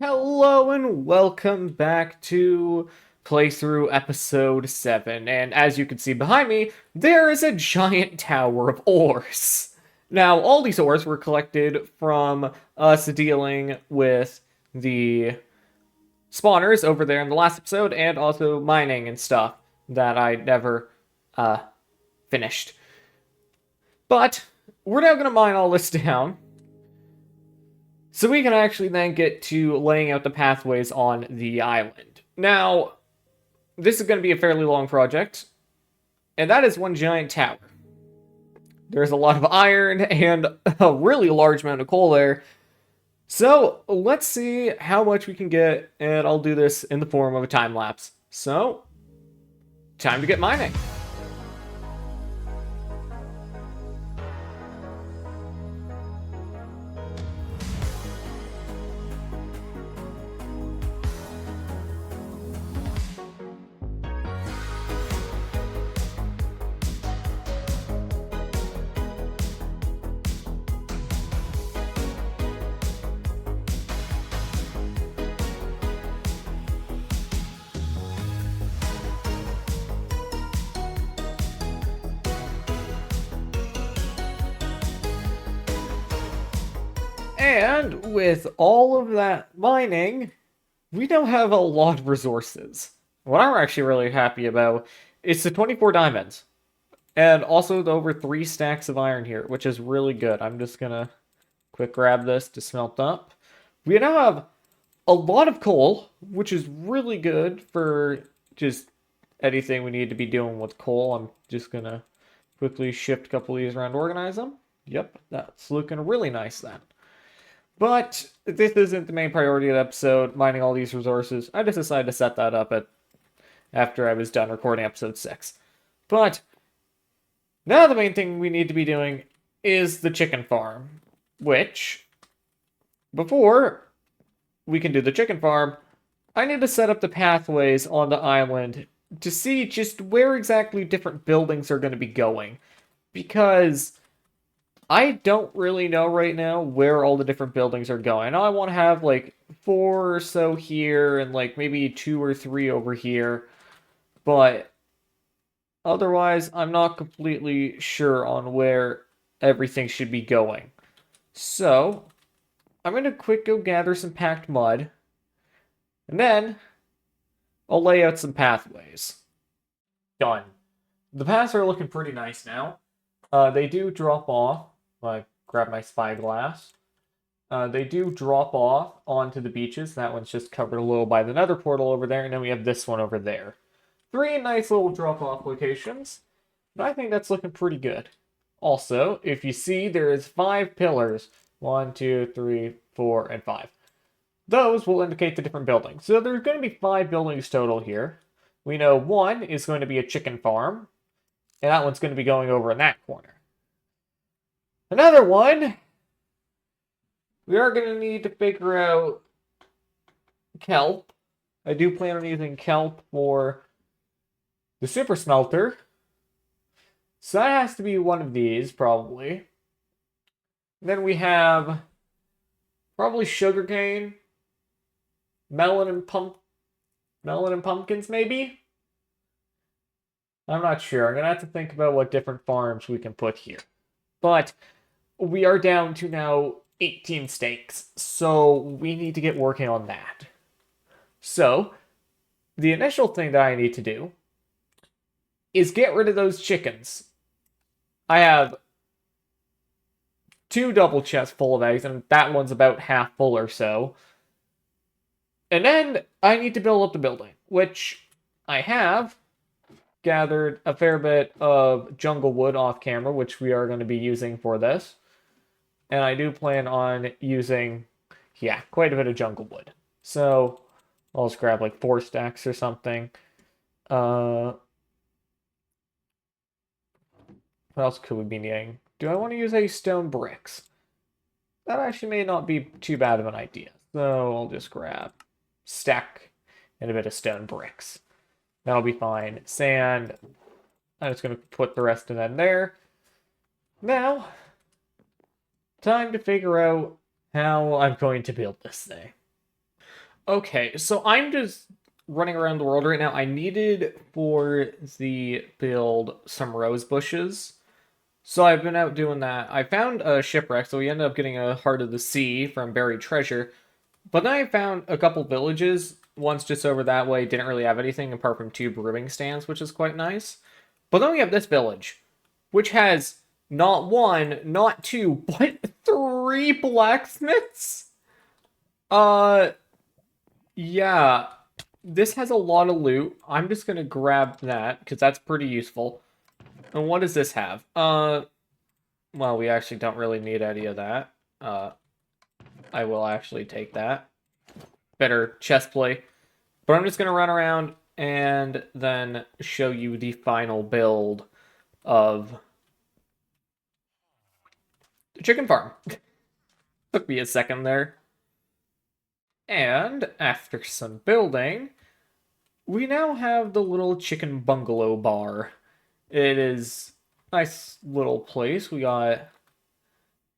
Hello and welcome back to playthrough episode 7. And as you can see behind me, there is a giant tower of ores. Now, all these ores were collected from us dealing with the spawners over there in the last episode and also mining and stuff that I never uh, finished. But we're now going to mine all this down so we can actually then get to laying out the pathways on the island. Now, this is going to be a fairly long project, and that is one giant tower. There's a lot of iron and a really large amount of coal there. So let's see how much we can get, and I'll do this in the form of a time lapse. So, time to get mining. And with all of that mining, we now have a lot of resources. What I'm actually really happy about is the 24 diamonds. And also the over 3 stacks of iron here, which is really good. I'm just gonna quick grab this to smelt up. We now have a lot of coal, which is really good for just anything we need to be doing with coal. I'm just gonna quickly shift a couple of these around to organize them. Yep, that's looking really nice then. But this isn't the main priority of the episode, mining all these resources. I just decided to set that up after I was done recording episode 6. But now the main thing we need to be doing is the chicken farm, which, before we can do the chicken farm, I need to set up the pathways on the island to see just where exactly different buildings are going to be going. Because I don't really know right now where all the different buildings are going. I know I want to have like 4 or so here and like maybe 2 or 3 over here, but otherwise I'm not completely sure on where everything should be going. So I'm going to quick go gather some packed mud, and then I'll lay out some pathways. Done. The paths are looking pretty nice now. They do drop off. I grab my spyglass. They do drop off onto the beaches. That one's just covered a little by the nether portal over there, and then we have this one over there. 3 nice little drop-off locations, but I think that's looking pretty good. Also, if you see, there is 5 pillars. 1, 2, 3, 4, and 5. Those will indicate the different buildings. So there's going to be 5 buildings total here. We know 1 is going to be a chicken farm, and that one's going to be going over in that corner. Another one, we are going to need to figure out kelp. I do plan on using kelp for the super smelter. So that has to be one of these, probably. Then we have probably sugarcane, melon and pumpkins, maybe? I'm not sure. I'm going to have to think about what different farms we can put here. But we are down to now 18 steaks, so we need to get working on that. So, the initial thing that I need to do is get rid of those chickens. I have 2 double chests full of eggs, and that one's about half full or so. And then I need to build up the building, which I have gathered a fair bit of jungle wood off camera, which we are going to be using for this. And I do plan on using, quite a bit of jungle wood. So I'll just grab like 4 stacks or something. What else could we be needing? Do I want to use any stone bricks? That actually may not be too bad of an idea. So I'll just grab stack and a bit of stone bricks. That'll be fine. Sand. I'm just going to put the rest of that in there. Now, time to figure out how I'm going to build this thing. Okay, so I'm just running around the world right now. I needed for the build some rose bushes. So I've been out doing that. I found a shipwreck, so we ended up getting a Heart of the Sea from buried treasure. But then I found a couple villages. One's just over that way, didn't really have anything apart from two brewing stands, which is quite nice. But then we have this village, which has not one, not two, but three blacksmiths. Uh, yeah, this has a lot of loot. I'm just gonna grab that because that's pretty useful. And what does this have? Well, we actually don't really need any of that. Uh, I will actually take that. Better chest play. But I'm just gonna run around and then show you the final build of the chicken farm. Took me a second there. And after some building, we now have the little chicken bungalow bar. It is a nice little place. We got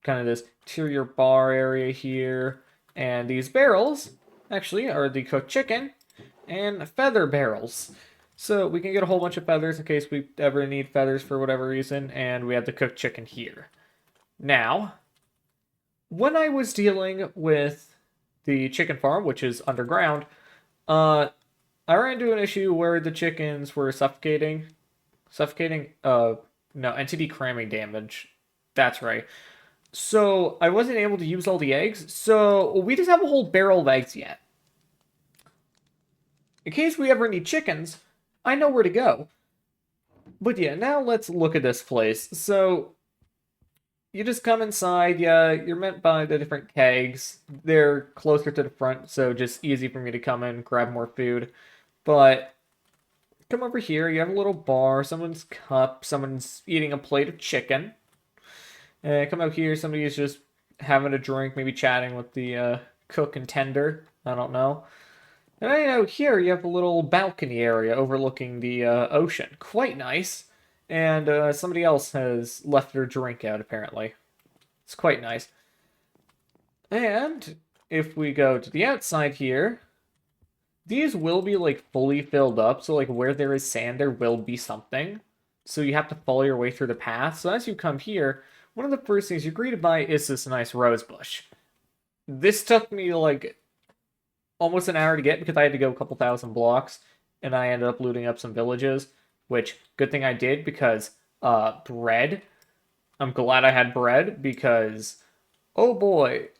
kind of this interior bar area here, and these barrels actually are the cooked chicken and feather barrels. So we can get a whole bunch of feathers in case we ever need feathers for whatever reason, and we have the cooked chicken here. Now, when I was dealing with the chicken farm, which is underground, uh, I ran into an issue where the chickens were suffocating. Suffocating? No, entity cramming damage. That's right. So I wasn't able to use all the eggs, so we just have a whole barrel of eggs yet. In case we ever need chickens, I know where to go. But yeah, now let's look at this place. So you just come inside, yeah, you're met by the different kegs. They're closer to the front, so just easy for me to come in, grab more food. But come over here, you have a little bar, someone's cup, someone's eating a plate of chicken. Come out here, somebody is just having a drink, maybe chatting with the cook and tender. I don't know. And right out here, you have a little balcony area overlooking the ocean. Quite nice. And somebody else has left their drink out, apparently. It's quite nice. And if we go to the outside here, these will be like fully filled up. So like where there is sand, there will be something. So you have to follow your way through the path. So as you come here, one of the first things you're greeted by is this nice rose bush. This took me like almost an hour to get because I had to go a couple thousand blocks, and I ended up looting up some villages, which good thing I did because bread. I'm glad I had bread because oh boy,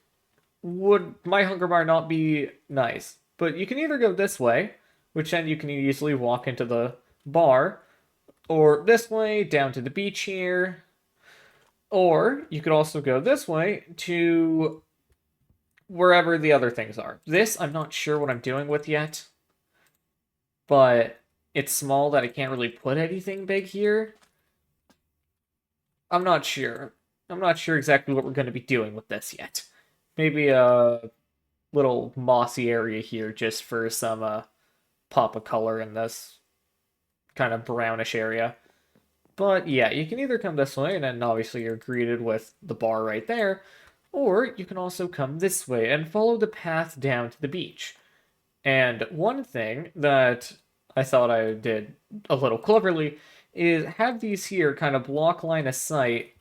would my hunger bar not be nice. But you can either go this way, which then you can easily walk into the bar, or this way down to the beach here, or you could also go this way to wherever the other things are. This, I'm not sure what I'm doing with yet, but it's small that I can't really put anything big here. I'm not sure. I'm not sure exactly what we're going to be doing with this yet. Maybe a little mossy area here just for some pop of color in this kind of brownish area. But yeah, you can either come this way, and then obviously you're greeted with the bar right there, or you can also come this way and follow the path down to the beach. And one thing that I thought I did a little cleverly is have these here kind of block line of sight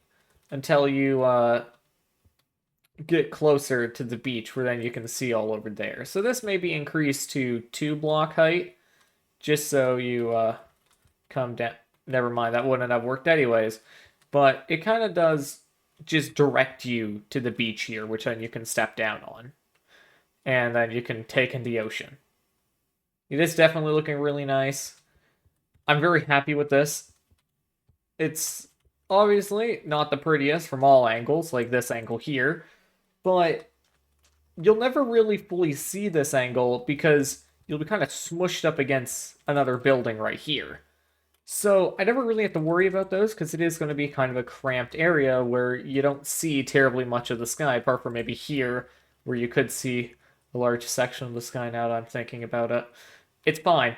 until you get closer to the beach, where then you can see all over there. So this may be increased to 2 block height, just so you come down. Never mind, that wouldn't have worked anyways. But it kind of does just direct you to the beach here, which then you can step down on. And then you can take in the ocean. It is definitely looking really nice. I'm very happy with this. It's obviously not the prettiest from all angles, like this angle here, but you'll never really fully see this angle because you'll be kind of smushed up against another building right here. So I never really have to worry about those because it is going to be kind of a cramped area where you don't see terribly much of the sky, apart from maybe here, where you could see a large section of the sky now that I'm thinking about it. It's fine.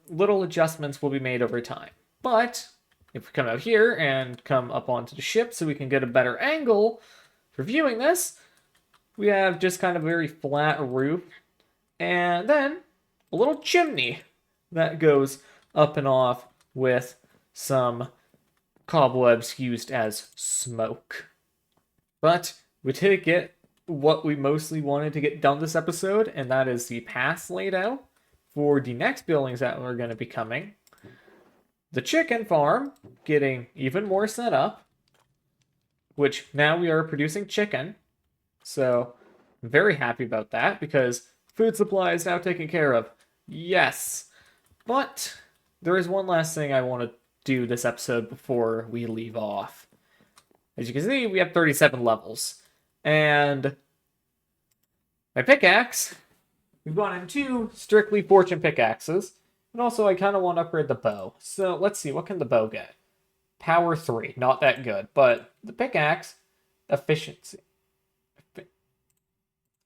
Little adjustments will be made over time. But if we come out here and come up onto the ship so we can get a better angle for viewing this, we have just kind of a very flat roof. And then a little chimney that goes up and off with some cobwebs used as smoke. But we did get what we mostly wanted to get done this episode, and that is the paths laid out for the next buildings that are going to be coming. The chicken farm getting even more set up, which now we are producing chicken. So I'm very happy about that because food supply is now taken care of. Yes. But there is one last thing I want to do this episode before we leave off. As you can see, we have 37 levels. And my pickaxe, we've gone in 2 strictly fortune pickaxes. And also, I kind of want to upgrade the bow. So let's see, what can the bow get? Power 3, not that good. But the pickaxe, efficiency.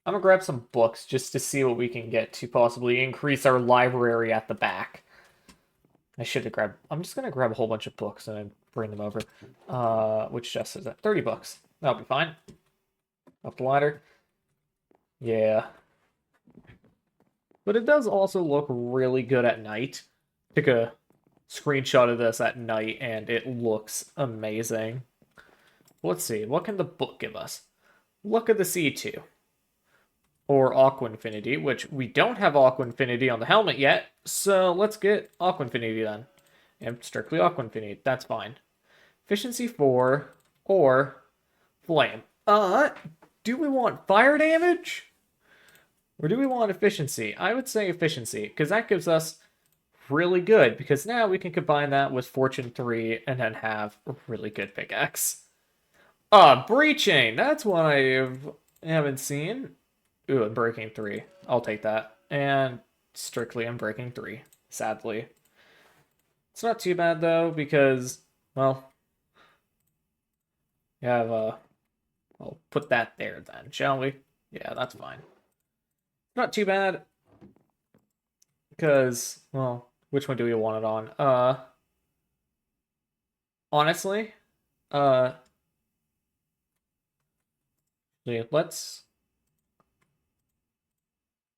I'm going to grab some books just to see what we can get to possibly increase our library at the back. I should have grabbed... I'm just going to grab a whole bunch of books and bring them over. Which chest is that? 30 books. That'll be fine. Up the ladder. Yeah. But it does also look really good at night. Took a screenshot of this at night and it looks amazing. Let's see. What can the book give us? Look at the C2. Or Aqua Infinity, which we don't have Aqua Infinity on the helmet yet, so let's get Aqua Infinity then. And strictly Aqua Infinity, that's fine. Efficiency 4, or Flame. Do we want fire damage? Or do we want efficiency? I would say efficiency, because that gives us really good, because now we can combine that with Fortune 3 and then have a really good pickaxe. Breaching! That's one I haven't seen. Ooh, Unbreaking 3. I'll take that. And strictly Unbreaking 3, sadly. It's not too bad, though, because, well, you have, I'll put that there, then, shall we? Yeah, that's fine. Not too bad, because, well, which one do we want it on? Honestly, let's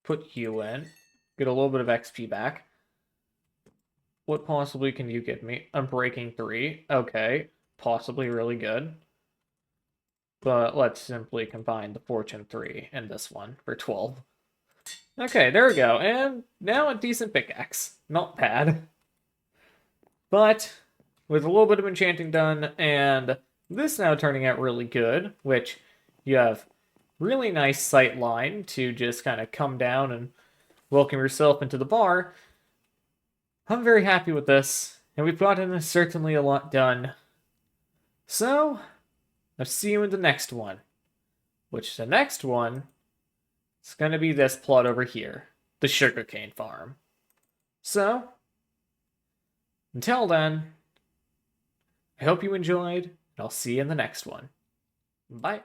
put you in, get a little bit of XP back. What possibly can you give me? Unbreaking 3. Okay, possibly really good. But let's simply combine the Fortune 3 and this one for 12. Okay, there we go. And now a decent pickaxe. Not bad. But with a little bit of enchanting done and this now turning out really good, which you have really nice sight line to just kind of come down and welcome yourself into the bar. I'm very happy with this, and we've gotten certainly a lot done. So, I'll see you in the next one. Which the next one is going to be this plot over here, the sugarcane farm. So, until then, I hope you enjoyed, and I'll see you in the next one. Bye.